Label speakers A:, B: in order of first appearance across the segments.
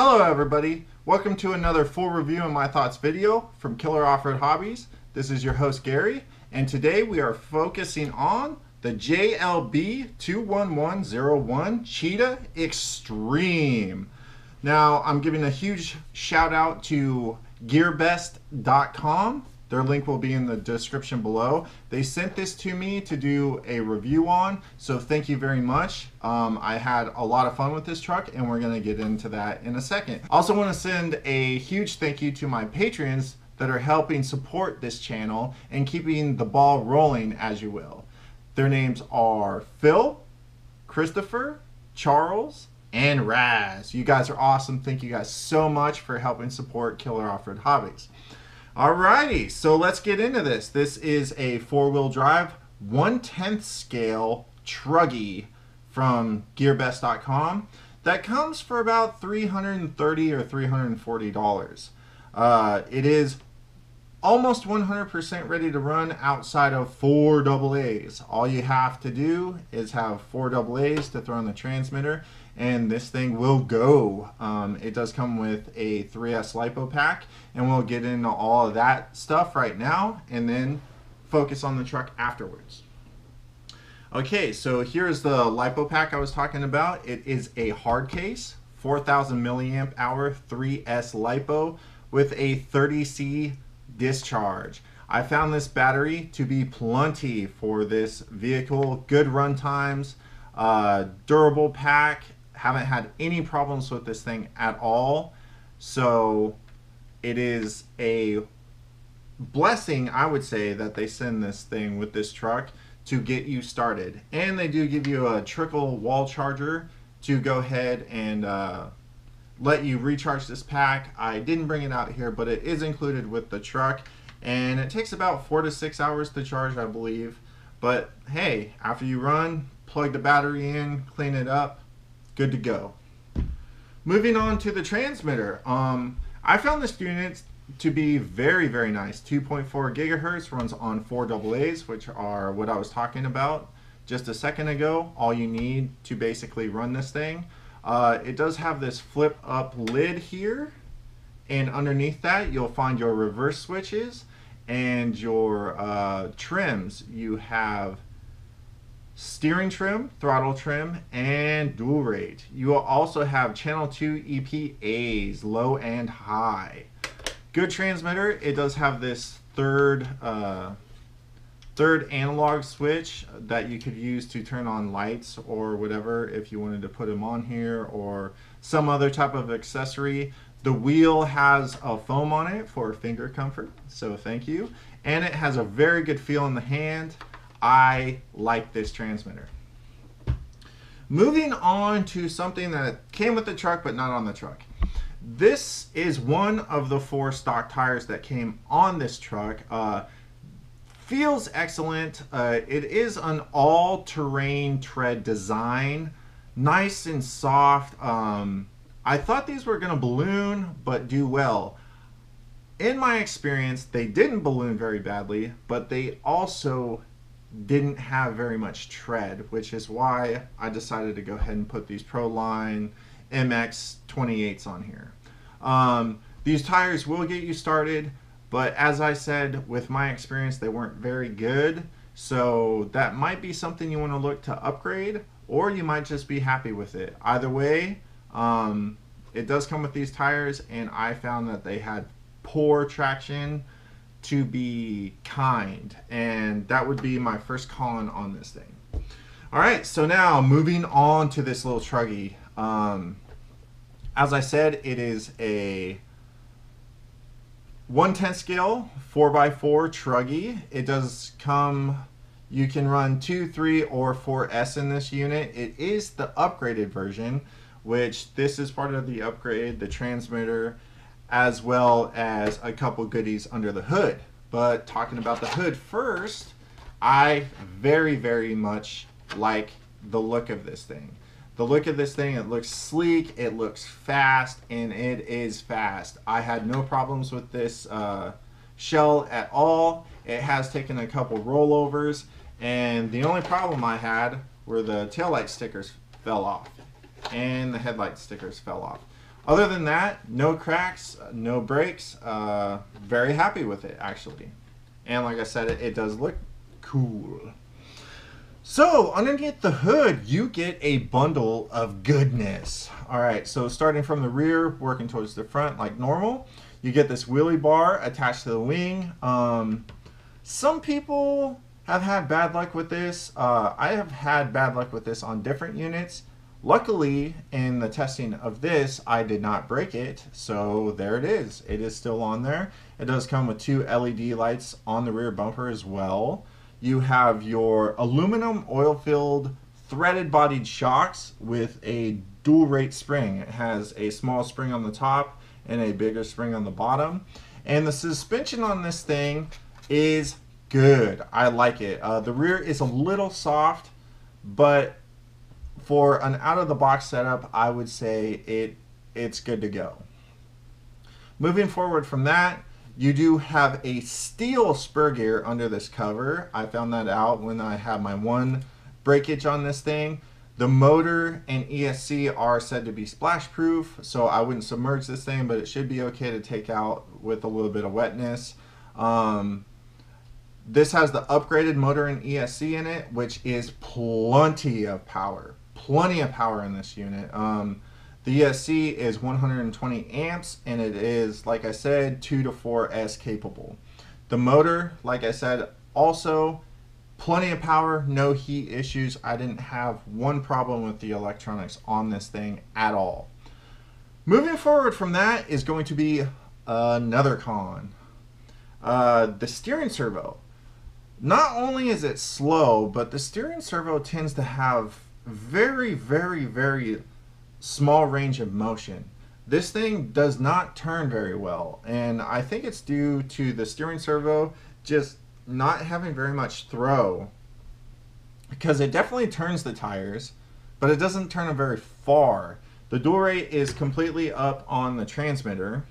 A: Hello everybody, welcome to another full review and my thoughts video from Killer Off-Road Hobbies. This is your host Gary, and today we are focusing on the JLB 21101 Cheetah Extreme. Now I'm giving a huge shout out to GearBest.com. Their link will be in the description below. They sent this to me to do a review on, so thank you very much. I had a lot of fun with this truck, and we're gonna get into that in a second. Also want to send a huge thank you to my patrons that are helping support this channel and keeping the ball rolling, as you will. Their names are Phil, Christopher, Charles, and Raz. You guys are awesome. Thank you guys so much for helping support Killer Off-Road Hobbies. Alrighty, so let's get into this. This is a four-wheel drive 1/10 scale truggy from GearBest.com that comes for about $330 or $340. It is almost 100% ready to run outside of 4 AA's. All you have to do is have 4 AA's to throw in the transmitter, and this thing will go. It does come with a 3S LiPo pack, and we'll get into all of that stuff right now and then focus on the truck afterwards. Okay, so here's the LiPo pack I was talking about. It is a hard case, 4,000 milliamp hour 3S LiPo with a 30C discharge. I found this battery to be plenty for this vehicle. Good run times, durable pack. Haven't had any problems with this thing at all. So it is a blessing, I would say, that they send this thing with this truck to get you started. And they do give you a trickle wall charger to go ahead and let you recharge this pack. I didn't bring it out here, but it is included with the truck, and it takes about 4 to 6 hours to charge, I believe. But hey, after you run, plug the battery in, clean it up, good to go. Moving on to the transmitter, I found this unit to be very, very nice. 2.4 gigahertz, runs on 4 AA's, which are what I was talking about just a second ago. All you need to basically run this thing. It does have this flip up lid here, and underneath that you'll find your reverse switches and your trims. You have steering trim, throttle trim, and dual rate. You will also have channel 2 EPAs, low and high. Good transmitter. It does have this third analog switch that you could use to turn on lights or whatever if you wanted to put them on here, or some other type of accessory. The wheel has a foam on it for finger comfort, so thank you. And it has a very good feel in the hand. I like this transmitter. Moving on to something that came with the truck but not on the truck. This is one of the 4 stock tires that came on this truck. Feels excellent. It is an all-terrain tread design, nice and soft. I thought these were going to balloon but do well. In my experience, they didn't balloon very badly, but they also didn't have very much tread, which is why I decided to go ahead and put these Proline MX 28s on here. These tires will get you started, but as I said, with my experience, they weren't very good. So that might be something you want to look to upgrade, or you might just be happy with it. Either way, it does come with these tires, and I found that they had poor traction to be kind, and that would be my first con on this thing. Alright, so now moving on to this little truggy. As I said, it is a 1/10 scale 4x4 truggy. It does come, you can run 2, 3, or 4S in this unit. It is the upgraded version, which this is part of the upgrade, the transmitter, as well as a couple goodies under the hood. But talking about the hood first, I very, very much like the look of this thing. The look of this thing, it looks sleek, it looks fast, and it is fast. I had no problems with this shell at all. It has taken a couple rollovers, and the only problem I had were the taillight stickers fell off and the headlight stickers fell off. Other than that, no cracks, no breaks. Very happy with it, actually. And like I said, it does look cool. So underneath the hood, you get a bundle of goodness. All right, so starting from the rear, working towards the front like normal, you get this wheelie bar attached to the wing. Some people have had bad luck with this. I have had bad luck with this on different units. Luckily, in the testing of this, I did not break it, so there it is. It is still on there. It does come with 2 LED lights on the rear bumper as well. You have your aluminum oil-filled threaded bodied shocks with a dual rate spring. It has a small spring on the top and a bigger spring on the bottom. And the suspension on this thing is good. I like it. The rear is a little soft, but for an out-of-the-box setup, I would say it's good to go. Moving forward from that, you do have a steel spur gear under this cover. I found that out when I had my one breakage on this thing. The motor and ESC are said to be splash proof, so I wouldn't submerge this thing, but it should be okay to take out with a little bit of wetness. This has the upgraded motor and ESC in it, which is plenty of power. Plenty of power in this unit. The ESC is 120 amps, and it is, like I said, 2 to 4S capable. The motor, like I said, also plenty of power, no heat issues. I didn't have one problem with the electronics on this thing at all. Moving forward from that is going to be another con. The steering servo. Not only is it slow, but the steering servo tends to have very, very, very small range of motion. This thing does not turn very well, and I think it's due to the steering servo just not having very much throw, because it definitely turns the tires, but it doesn't turn them very far. The dual rate is completely up on the transmitter,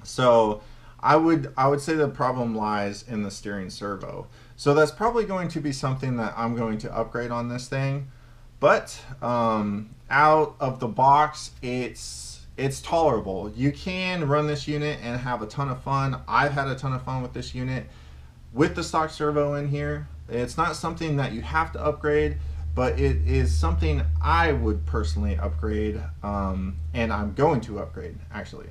A: so I would say the problem lies in the steering servo. So that's probably going to be something that I'm going to upgrade on this thing. But out of the box, it's tolerable. You can run this unit and have a ton of fun. I've had a ton of fun with this unit with the stock servo in here. It's not something that you have to upgrade, but it is something I would personally upgrade, and I'm going to upgrade actually.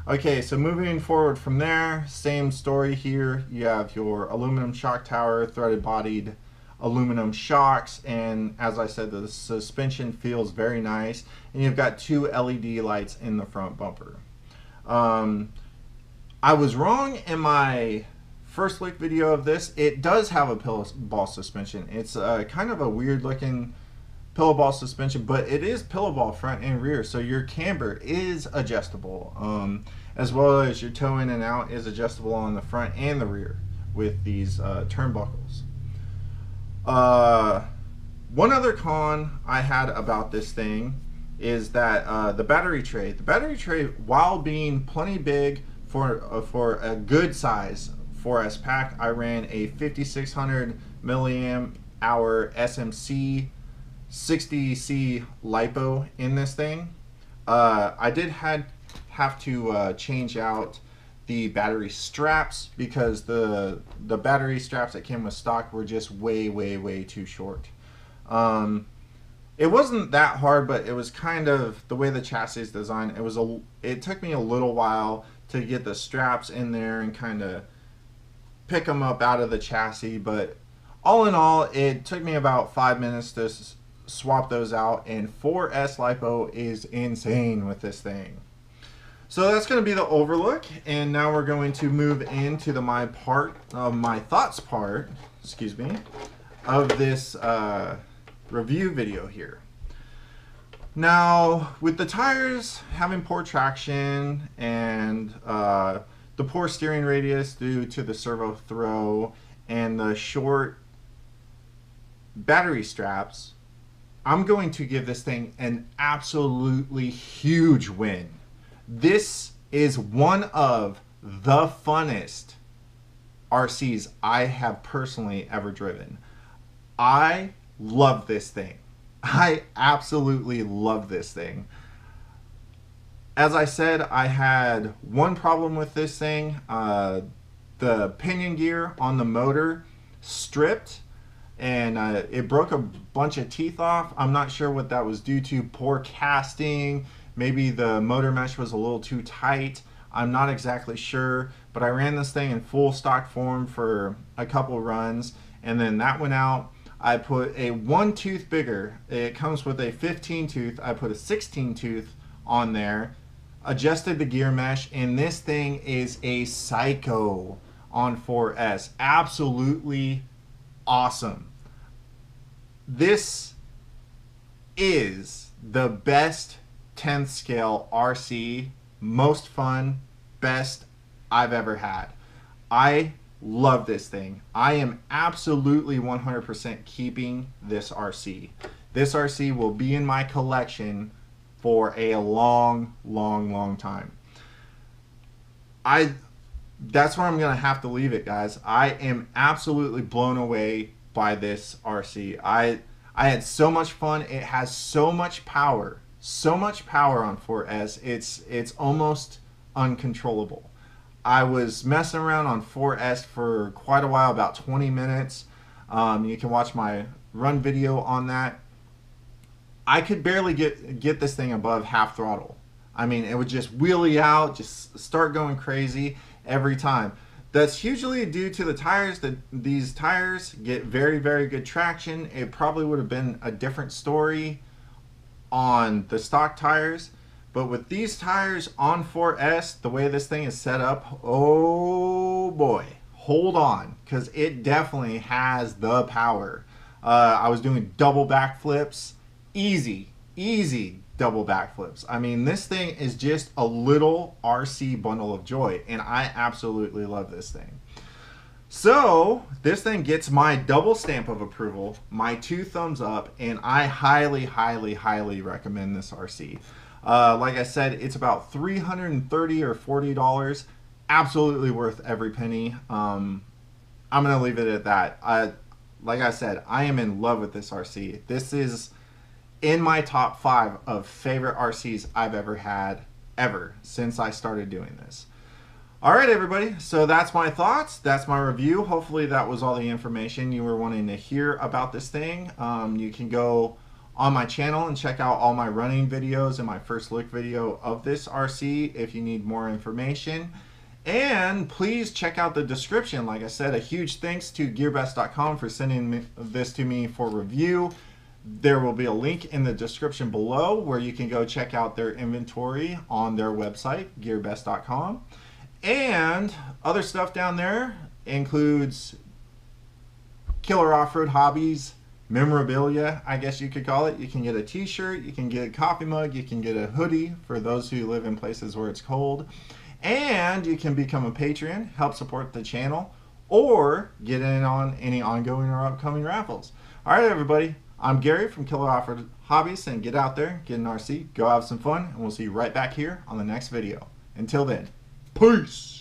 A: Okay, so moving forward from there, same story here. You have your aluminum shock tower, threaded bodied aluminum shocks, and as I said, the suspension feels very nice, and you've got 2 LED lights in the front bumper. I was wrong in my first look video of this. It does have a pillow ball suspension. It's kind of a weird looking pillow ball suspension, but it is pillow ball front and rear, so your camber is adjustable, as well as your toe in and out is adjustable on the front and the rear with these turnbuckles. One other con I had about this thing is that the battery tray. The battery tray, while being plenty big for a good size 4S pack, I ran a 5600 milliamp hour SMC 60C LiPo in this thing. I did have to change out the battery straps because the battery straps that came with stock were just way too short. It wasn't that hard, but it was kind of the way the chassis is designed. It took me a little while to get the straps in there and kind of pick them up out of the chassis, but all in all, it took me about 5 minutes to swap those out, and 4S LiPo is insane with this thing. So that's going to be the overlook, and now we're going to move into the my thoughts part, excuse me, of this review video here. Now, with the tires having poor traction and the poor steering radius due to the servo throw and the short battery straps, I'm going to give this thing an absolutely huge win. This is one of the funnest RCs I have personally ever driven. I love this thing. I absolutely love this thing. As I said, I had one problem with this thing. The pinion gear on the motor stripped, and it broke a bunch of teeth off. I'm not sure what that was due to. Poor casting. Maybe the motor mesh was a little too tight. I'm not exactly sure, but I ran this thing in full stock form for a couple runs, and then that went out. I put a 1 tooth bigger. It comes with a 15 tooth. I put a 16 tooth on there, adjusted the gear mesh, and this thing is a psycho on 4S. Absolutely awesome. This is the best 10th scale RC, most fun, best I've ever had. I love this thing. I am absolutely 100% keeping this RC. This RC will be in my collection for a long, long, long time. That's where I'm gonna have to leave it, guys. I am absolutely blown away by this RC. I had so much fun. It has so much power on 4S. It's almost uncontrollable. I was messing around on 4S for quite a while, about 20 minutes. You can watch my run video on that. I could barely get this thing above half throttle. I mean, it would just wheelie out, just start going crazy every time. That's hugely due to the tires. That these tires get very, very good traction. It probably would have been a different story on the stock tires, but with these tires on 4S, the way this thing is set up, oh boy, hold on, because it definitely has the power. I was doing double backflips, easy double backflips. I mean, this thing is just a little RC bundle of joy, and I absolutely love this thing. So this thing gets my double stamp of approval, my 2 thumbs up, and I highly, highly, highly recommend this RC. Like I said, it's about $330 or $40. Absolutely worth every penny. I'm gonna leave it at that. Like I said, I am in love with this RC. This is in my top 5 of favorite RCs I've ever had, since I started doing this. All right, everybody, so that's my thoughts. That's my review. Hopefully that was all the information you were wanting to hear about this thing. You can go on my channel and check out all my running videos and my first look video of this RC if you need more information. And please check out the description. Like I said, a huge thanks to GearBest.com for sending this to me for review. There will be a link in the description below where you can go check out their inventory on their website, GearBest.com. And other stuff down there includes Killer Off-Road Hobbies memorabilia, I guess you could call it. You can get a t-shirt, you can get a coffee mug, you can get a hoodie for those who live in places where it's cold, and you can become a Patreon, help support the channel, or get in on any ongoing or upcoming raffles. All right, everybody, I'm Gary from Killer Off-Road Hobbies, and get out there, get an RC, go have some fun, and we'll see you right back here on the next video. Until then, peace!